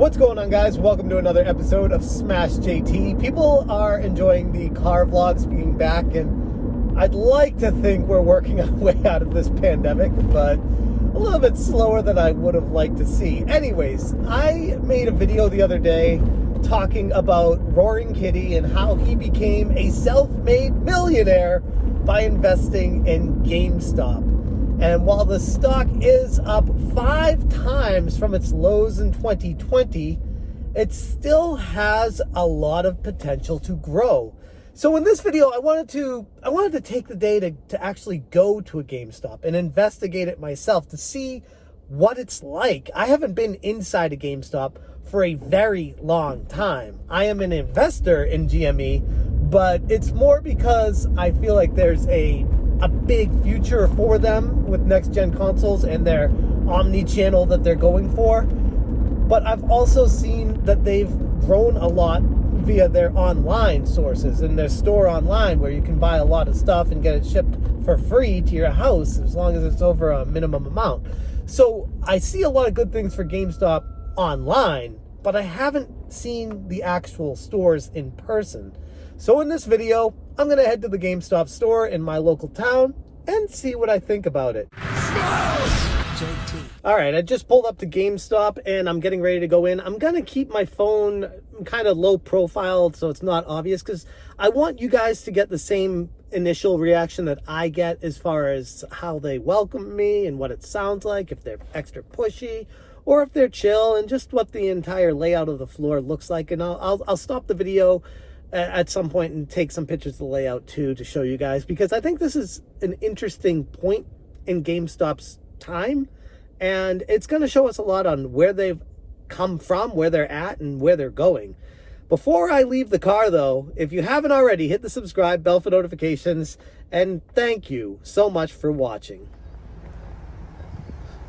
What's going on, guys? Welcome to another episode of Smash JT. People are enjoying the car vlogs being back, and I'd like to think we're working our way out of this pandemic, but a little bit slower than I would have liked to see. Anyways, I made a video the other day talking about Roaring Kitty and how he became a self-made millionaire by investing in GameStop. And while the stock is up 5 times from its lows in 2020, it still has a lot of potential to grow. So in this video, I wanted to take the day to actually go to a GameStop and investigate it myself to see what it's like. I haven't been inside a GameStop for a very long time. I am an investor in GME, but it's more because I feel like there's a big future for them with next-gen consoles and their omni-channel that they're going for. But I've also seen that they've grown a lot via their online sources and their store online, where you can buy a lot of stuff and get it shipped for free to your house as long as it's over a minimum amount. So I see a lot of good things for GameStop online, but I haven't seen the actual stores in person. So in this video, I'm going to head to the GameStop store in my local town and see what I think about it. All right, I just pulled up to GameStop and I'm getting ready to go in. I'm going to keep my phone kind of low profile so it's not obvious, because I want you guys to get the same initial reaction that I get as far as how they welcome me and what it sounds like, if they're extra pushy or if they're chill, and just what the entire layout of the floor looks like. And I'll stop the video at some point and take some pictures of the layout too to show you guys, because I think this is an interesting point in GameStop's time, and it's going to show us a lot on where they've come from, where they're at, and where they're going. Before I leave the car though, if you haven't already, hit the subscribe bell for notifications, and thank you so much for watching.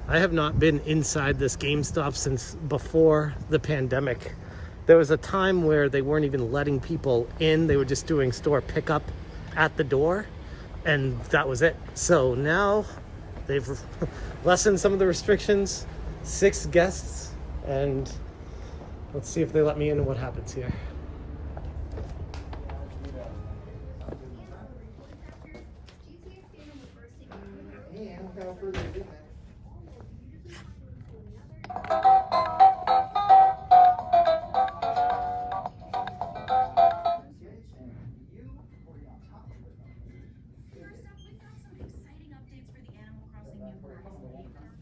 I have not been inside this GameStop since before the pandemic. There was a time where they weren't even letting people in. They were just doing store pickup at the door, and that was it. So now they've lessened some of the restrictions, 6 guests, and let's see if they let me in and what happens here.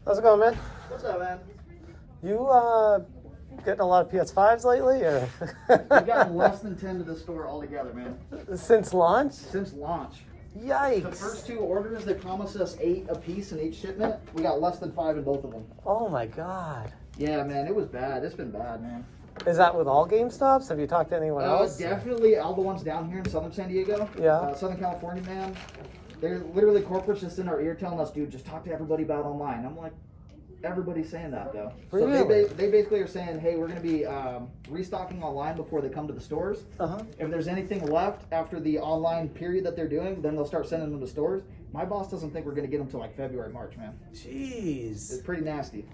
How's it going, man? What's up, man? You getting a lot of PS5s lately, or? We've gotten less than 10 to the store altogether, man. Since launch? Since launch. Yikes. The first 2 orders, they promised us 8 a piece in each shipment. We got less than 5 in both of them. Oh my God. Yeah, man, it was bad. It's been bad, man. Is that with all GameStops? Have you talked to anyone else? Definitely all the ones down here in Southern San Diego. Yeah. Southern California, man. They're literally corporates just in our ear telling us, dude, just talk to everybody about online. I'm like, everybody's saying that, though. Really? So they basically are saying, hey, we're going to be restocking online before they come to the stores. Uh-huh. If there's anything left after the online period that they're doing, then they'll start sending them to stores. My boss doesn't think we're going to get them till like February, March, man. Jeez. It's pretty nasty.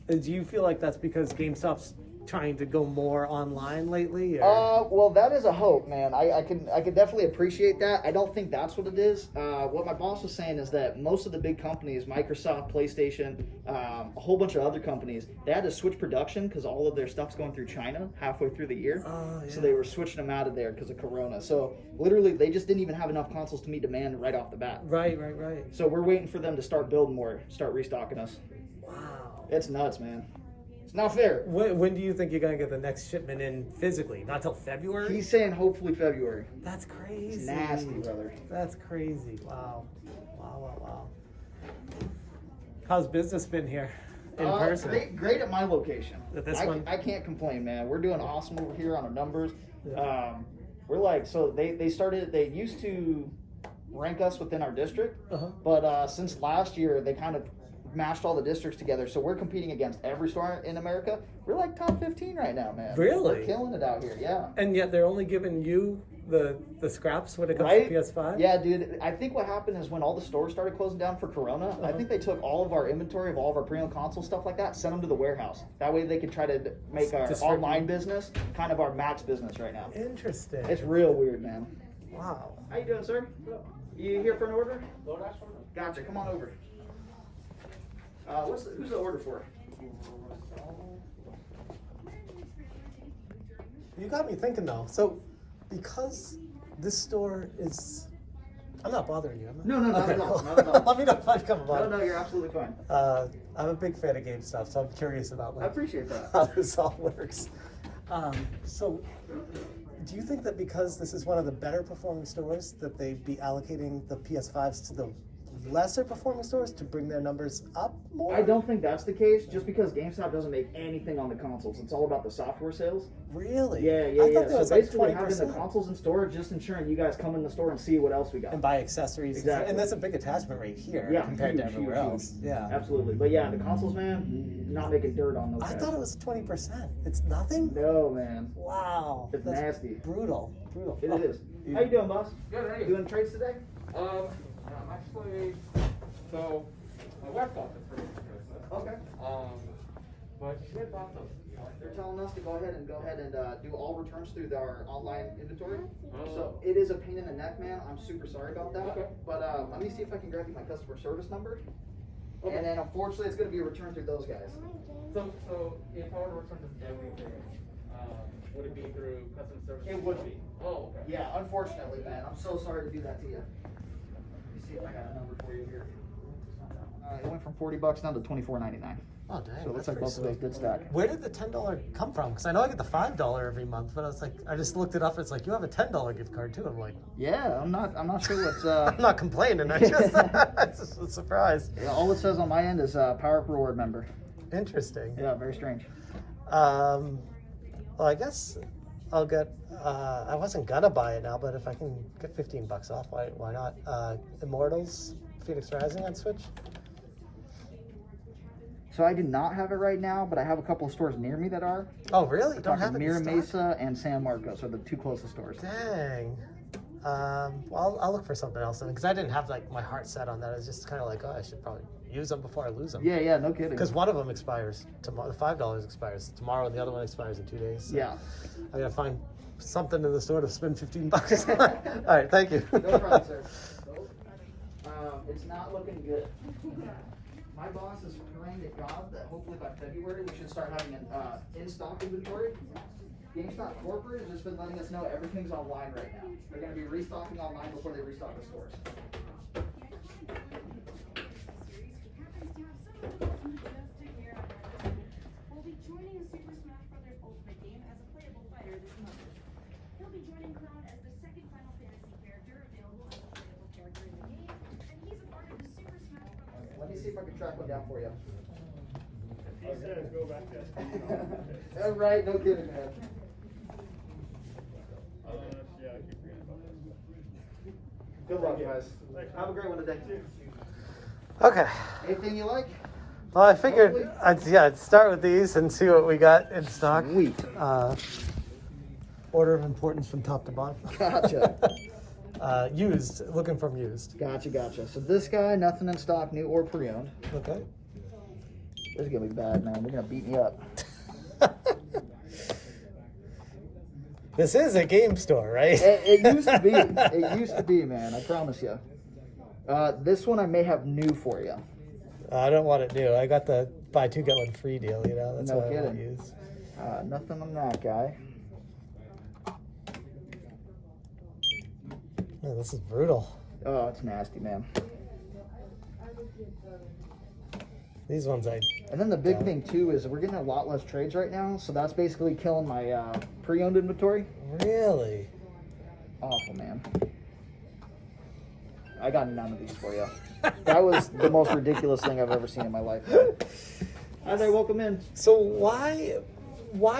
Do you feel like that's because GameStop's trying to go more online lately? Or? Well, that is a hope, man. I can definitely appreciate that. I don't think that's what it is. What my boss was saying is that most of the big companies, Microsoft, PlayStation, a whole bunch of other companies, they had to switch production because all of their stuff's going through China halfway through the year. Oh, yeah. So they were switching them out of there because of Corona. So literally, they just didn't even have enough consoles to meet demand right off the bat. Right. So we're waiting for them to start building more, start restocking us. Wow. It's nuts, man. It's not fair. When do you think you're going to get the next shipment in physically? Not till February? He's saying hopefully February. That's crazy. It's nasty, brother. That's crazy. Wow. How's business been here in person? Great at my location. At this one? I can't complain, man. We're doing awesome over here on our numbers. We're like, so they used to rank us within our district, but since last year, they kind of mashed all the districts together, so we're competing against every store in America. We're like top 15 right now, man. Really? We're killing it out here, yeah. And yet they're only giving you the scraps when it comes Right? to PS5. Yeah, dude. I think what happened is when all the stores started closing down for Corona, I think they took all of our inventory of all of our pre-owned consoles, stuff like that, sent them to the warehouse. That way they could try to make our Distribute. online business kind of our max business right now. Interesting. It's real weird, man. Wow. How you doing, sir? You here for an order? Gotcha. Come on over. Who's the order for? You got me thinking though. So, because this store is, I'm not bothering you. Am I? No, not Okay, at all. cool. Not at all. Let me know if I come about. No, you're absolutely fine. I'm a big fan of GameStop, so I'm curious about I like appreciate that. how this all works. So, do you think that because this is one of the better performing stores, that they'd be allocating the PS5s to the lesser performing stores to bring their numbers up more? I don't think that's the case, just because GameStop doesn't make anything on the consoles. It's all about the software sales. Really? Yeah. I thought that So was like basically, having the 20%. consoles in store, just ensuring you guys come in the store and see what else we got. And buy accessories. Exactly. And that's a big attachment rate here Yeah, compared to huge, everywhere huge, else. huge. Yeah. Absolutely. But yeah, the consoles, man, not making dirt on those I guys. thought it was 20%. It's nothing? No, man. Wow. It's That's nasty. Brutal. It is. How you doing, boss? Good, how you? Doing trades today? I'm actually, so, my wife bought this for Christmas. Okay. But she had bought those. They're telling us to go ahead and do all returns through our online inventory. Oh. So it is a pain in the neck, man. I'm super sorry about that. Okay. But let me see if I can grab you my customer service number. Okay. And then unfortunately, it's going to be a return through those guys. So if I were to return this everything, would it be through customer service? It would be. Oh, okay. Yeah, unfortunately, man. I'm so sorry to do that to you. Let me see if I got a number for you here. It went from $40 down to $24.99. Oh, dang. So it looks that's like pretty both of those sweet. did stack. Where did the $10 come from? Because I know I get the $5 every month, but I was like, I just looked it up. It's like, you have a $10 gift card too. I'm like, Yeah, I'm not sure what's I'm not complaining. I just, it's just a surprise. Yeah, all it says on my end is Power Up Reward member. Interesting. Yeah, very strange. Well, I guess I'll get. I wasn't gonna buy it now, but if I can get $15 off, why not? Immortals, Phoenix Rising on Switch. So I do not have it right now, but I have a couple of stores near me that are. Oh, really? Don't have it in Mira stock? Mesa and San Marcos are the two closest stores. Dang. Well, I'll look for something else because I didn't have like my heart set on that. I was just kind of like, oh, I should probably use them before I lose them. Yeah, no kidding. Because one of them expires tomorrow. The $5 expires tomorrow, and the other one expires in 2 days. So Yeah. I gotta find something in the store to spend $15. All right, thank you. No problem, sir. It's not looking good. My boss is praying to God that hopefully by February we should start having an in-stock inventory. GameStop Corporate has just been letting us know everything's online right now. They're going to be restocking online before they restock the stores. Will be joining the Super Smash Bros. Ultimate game as a playable fighter this month. He'll be joining Cloud as the second Final Fantasy character available as a playable character in the game, and he's a part of the Super Smash Bros. Let me see if I can track one down for you. He says go back to All right, no kidding, man. yeah, I keep forgetting about this. Good luck, guys. Have a great one today. Okay. Anything you like? Well, I figured I'd start with these and see what we got in stock. Sweet. Order of importance from top to bottom. Gotcha. Used, looking from used. Gotcha. So this guy, nothing in stock, new or pre-owned. Okay. This is gonna be bad, man. They're gonna beat me up. This is a game store, right? It used to be. It used to be, man. I promise you. This one I may have new for you. I don't want it new. I got the buy two get one free deal. You know, that's No what I want to kidding. use. Nothing on that guy. Man, this is brutal. Oh, it's nasty, man. These ones And then the big thing too is we're getting a lot less trades right now, so that's basically killing my pre-owned inventory. really. Awful, man. I got none of these for you. That was the most ridiculous thing I've ever seen in my life. Hi there, welcome in. So why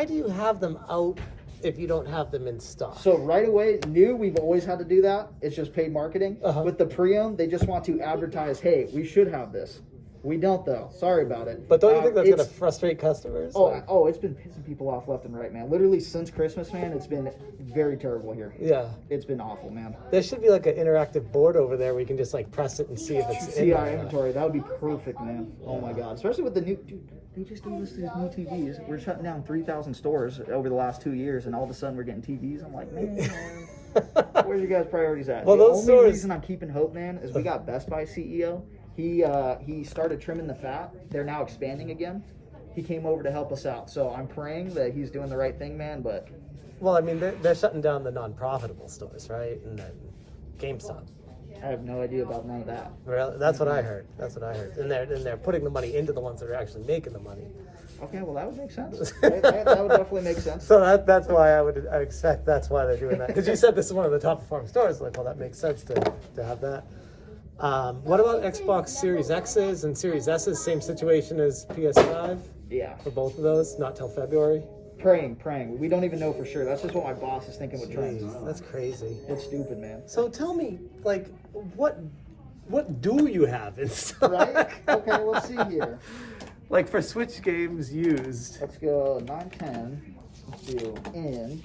do you have them out if you don't have them in stock? So right away, new, we've always had to do that. It's just paid marketing. Uh-huh. With the pre-owned, they just want to advertise, hey, we should have this. We don't though. Sorry about it. But don't you think that's It's- gonna frustrate customers? Oh, it's been pissing people off left and right, man. Literally since Christmas, man, it's been very terrible here. Yeah. It's been awful, man. There should be like an interactive board over there where you can just like press it and see if it's in See our there. inventory. That would be perfect, man. Oh my god. Especially with the new dude. They just gave us these new TVs. We're shutting down 3,000 stores over the last 2 years, and all of a sudden we're getting TVs. I'm like, man, where's your guys' priorities at? Well, the those only stores- reason I'm keeping hope, man, is we got Best Buy CEO. He started trimming the fat. They're now expanding again. He came over to help us out. So I'm praying that he's doing the right thing, man. But Well, I mean, they're shutting down the non-profitable stores, right? And then GameStop. I have no idea about none of that. Well, that's what I heard. That's what I heard. And they're putting the money into the ones that are actually making the money. Okay, well that would make sense. That would definitely make sense. So that's why I expect that's why they're doing that. Because you said this is one of the top performing stores. Like, well, that makes sense to have that. What about Xbox Series X's and Series S's? Same situation as PS5 Yeah. for both of those. Not till February. Praying. We don't even know for sure. That's just what my boss is thinking with trends. Jeez, that's crazy. It's stupid, man. So tell me, like, what do you have in stock? Right? Okay, let's see here. Like for Switch games used. Let's go 910. Let's do in.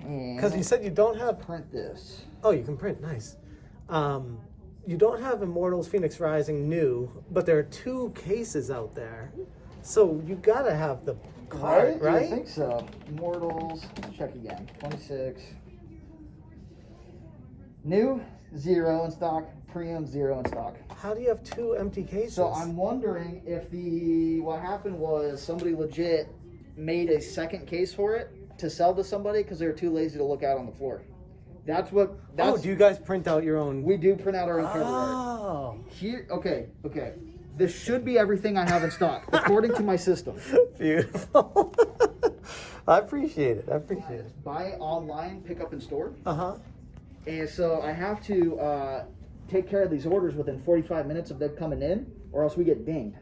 And Because you said you don't have. print this. Oh, you can print. Nice. You don't have Immortals Phoenix Rising new, but there are 2 cases out there. So you gotta have the card, right? I think so. Immortals. Check again. 26. New 0 in stock. Premium 0 in stock. How do you have 2 empty cases? So I'm wondering if what happened was somebody legit made a second case for it to sell to somebody because they were too lazy to look out on the floor. That's Oh, do you guys print out your own? we do print out our own cover art. Oh, Here, okay. This should be everything I have in stock according to my system. beautiful. I appreciate it. Buy online, pick up in store, Uh-huh. and so I have to take care of these orders within 45 minutes of them coming in, or else we get dinged.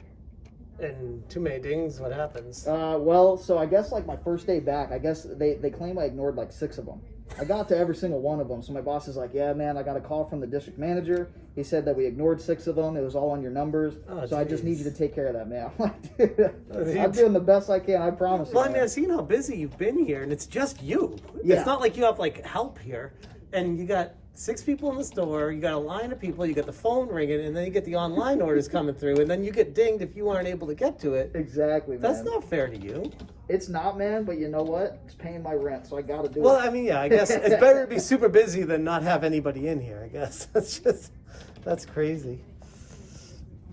And too many dings, what happens? Well, so I guess like my first day back, I guess they claim I ignored like 6 of them. I got to every single one of them. So my boss is like, yeah, man, I got a call from the district manager. He said that we ignored 6 of them. It was all on your numbers. Oh, so I just need geez. you to take care of that, man. I'm like, dude, I'm doing the best I can. I promise you. Well, I man. mean, I've seen how busy you've been here, and it's just you. Yeah. It's not like you have like help here, and you got 6 people in the store. You got a line of people. You got the phone ringing, and then you get the online orders coming through, and then you get dinged if you aren't able to get to it. Exactly, man. That's not fair to you. It's not, man, but you know what? It's paying my rent, so I got to do Well, it. I mean, yeah, I guess it's better to be super busy than not have anybody in here. I guess that's crazy.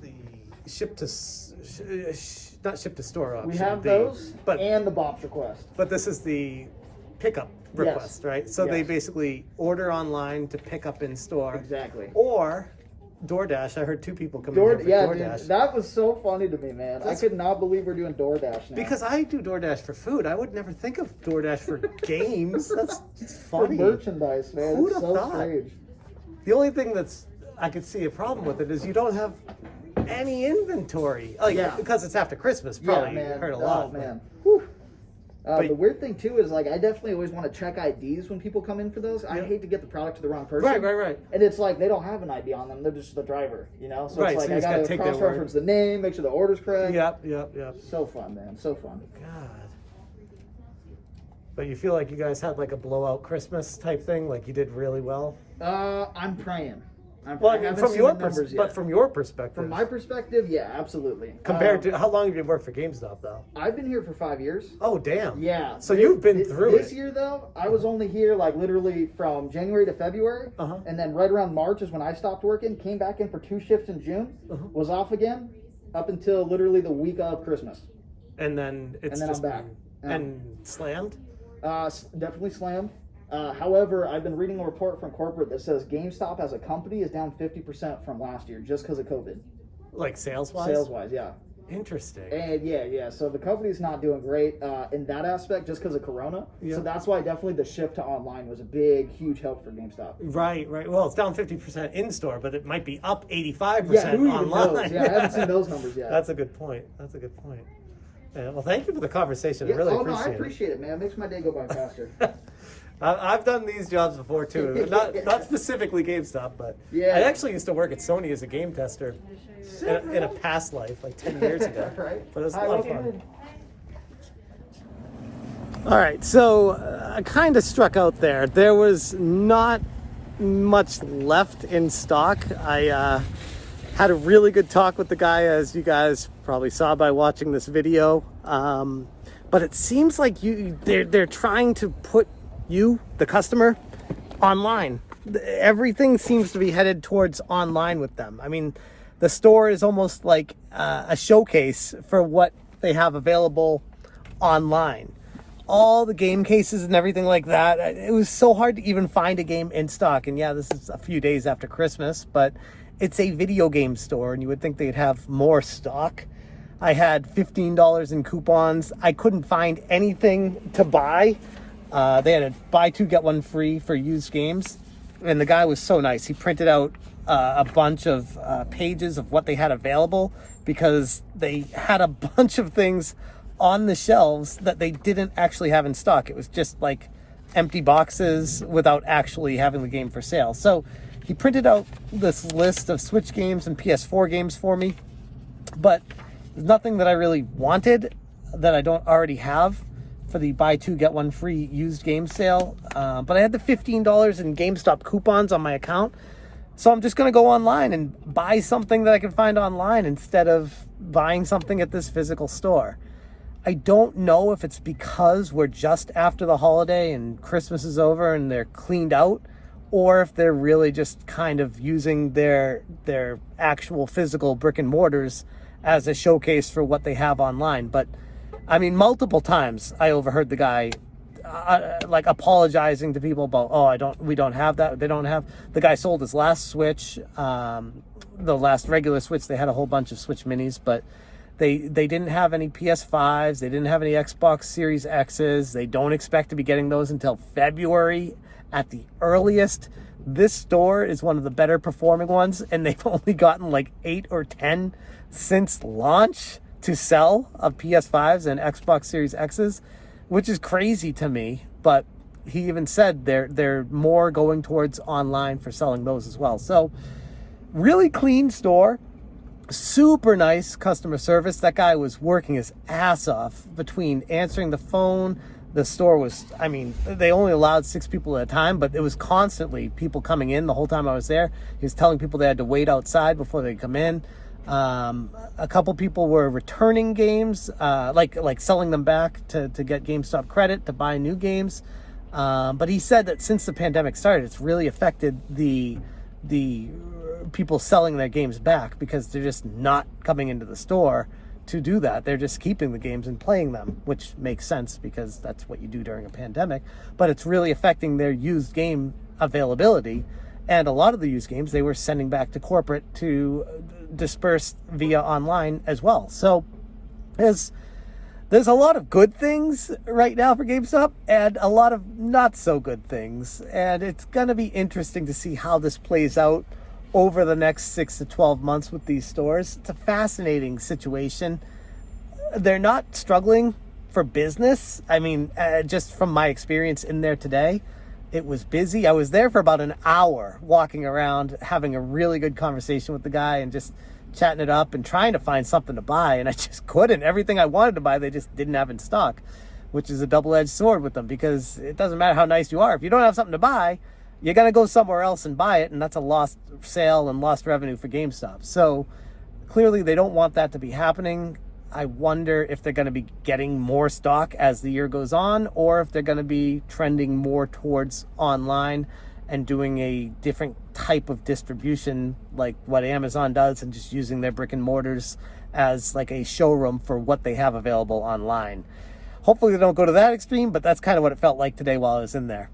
The not ship to store option. We have the- those but and the box request. But this is the pickup request, right? So they Yes. basically order online to pick up in store. Exactly. Or DoorDash. I heard 2 people come in here for Dude, DoorDash. that was so funny to me, man. I could not believe we're doing DoorDash now. Because I do DoorDash for food. I would never think of DoorDash for games. That's it's for funny. merchandise, man. Who'd It's have so thought? strange. The only thing I could see a problem with it is you don't have any inventory. Like, Yeah. because it's after Christmas, Yeah, probably. man. You heard a Oh, lot. man. Whew. But- The weird thing too is like I definitely always want to check IDs when people come in for those. I hate to get the product to the wrong person. Right. And it's like they don't have an ID on them; they're just the driver, you know. So Right, it's so like you I just gotta gotta take their cross-reference the name, make sure the order's correct. Yep. So fun, man. So fun. God. But you feel like you guys had like a blowout Christmas type thing, like you did really well. I'm praying. Well, I I mean, haven't from seen your the numbers yet. but from your perspective, From my perspective, yeah, absolutely. compared to how long have you worked for GameStop though? I've been here for 5 years. Oh damn. Yeah. So you've been through this it. year though. I was only here like literally from January to February, Uh-huh. and then right around March is when I stopped working. Came back in for 2 shifts in June. Uh-huh. Was off again up until literally the week of Christmas. And then it's And then just I'm back. been- and slammed. Definitely slammed. However, I've been reading a report from corporate that says GameStop as a company is down 50% from last year just because of COVID. Like sales wise. Sales wise, yeah. Interesting. And yeah. So the company's not doing great in that aspect just because of Corona. Yeah. So that's why definitely the shift to online was a big, huge help for GameStop. Right. Well, it's down 50% in store, but it might be up 85% Yeah, who even online. knows? Yeah, I haven't seen those numbers yet. That's a good point. Yeah, well, thank you for the conversation. I really I appreciate appreciate it, man. It makes my day go by faster. it. I've done these jobs before too. Not specifically GameStop, but Yeah. I actually used to work at Sony as a game tester in a past life, like 10 years ago. Right. But it was a Hi, lot of welcome fun. in. All right, so I kind of struck out there. There was not much left in stock. I had a really good talk with the guy, as you guys probably saw by watching this video. But it seems like they're trying to put you, the customer, online. Everything seems to be headed towards online with them. I mean, the store is almost like a showcase for what they have available online. All the game cases and everything like that. It was so hard to even find a game in stock. And yeah, this is a few days after Christmas, but it's a video game store and you would think they'd have more stock. I had $15 in coupons. I couldn't find anything to buy. They had a buy two, get one free for used games. And the guy was so nice. He printed out a bunch of pages of what they had available because they had a bunch of things on the shelves that they didn't actually have in stock. It was just like empty boxes without actually having the game for sale. So he printed out this list of Switch games and PS4 games for me, but there's nothing that I really wanted that I don't already have for the buy two, get one free used game sale. But I had the $15 in GameStop coupons on my account. So I'm just going to go online and buy something that I can find online instead of buying something at this physical store. I don't know if it's because we're just after the holiday and Christmas is over and they're cleaned out, or if they're really just kind of using their actual physical brick and mortars as a showcase for what they have online. But I mean, multiple times I overheard the guy like apologizing to people about, we don't have that. They don't have. The guy sold his last Switch, the last regular Switch. They had a whole bunch of Switch minis, but they didn't have any PS5s. They didn't have any Xbox Series X's. They don't expect to be getting those until February at the earliest. This store is one of the better performing ones, and they've only gotten like 8 or 10 since launch to sell of PS5s and Xbox Series X's, which is crazy to me. But he even said they're more going towards online for selling those as well. So really clean store. Super nice customer service. That guy was working his ass off between answering the phone. The store was, I mean, they only allowed 6 people at a time, but it was constantly people coming in the whole time I was there. He was telling people they had to wait outside before they come in. A couple people were returning games, like selling them back to get GameStop credit to buy new games. But he said that since the pandemic started, it's really affected the people selling their games back because they're just not coming into the store to do that. They're just keeping the games and playing them, which makes sense because that's what you do during a pandemic. But it's really affecting their used game availability. And a lot of the used games they were sending back to corporate to disperse via online as well. So there's a lot of good things right now for GameStop and a lot of not so good things. And it's going to be interesting to see how this plays out over the next 6 to 12 months with these stores. It's a fascinating situation. They're not struggling for business. I mean, just from my experience in there today, it was busy. I was there for about an hour walking around, having a really good conversation with the guy and just chatting it up and trying to find something to buy. And I just couldn't. Everything I wanted to buy, they just didn't have in stock, which is a double-edged sword with them because it doesn't matter how nice you are. If you don't have something to buy, you're going to go somewhere else and buy it, and that's a lost sale and lost revenue for GameStop. So clearly they don't want that to be happening. I wonder if they're going to be getting more stock as the year goes on, or if they're going to be trending more towards online and doing a different type of distribution like what Amazon does and just using their brick and mortars as like a showroom for what they have available online. Hopefully they don't go to that extreme, but that's kind of what it felt like today while I was in there.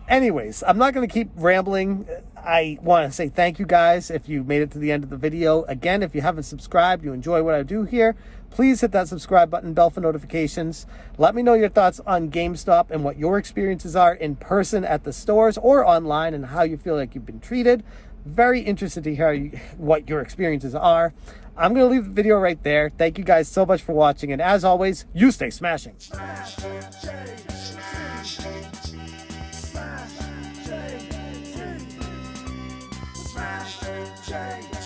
Anyways, I'm not going to keep rambling. I want to say thank you guys if you made it to the end of the video. Again, if you haven't subscribed, you enjoy what I do here, please hit that subscribe button, bell for notifications. Let me know your thoughts on GameStop and what your experiences are in person at the stores or online and how you feel like you've been treated. Very interested to hear what your experiences are. I'm going to leave the video right there. Thank you guys so much for watching. And as always, you stay smashing. Smash, Shhh.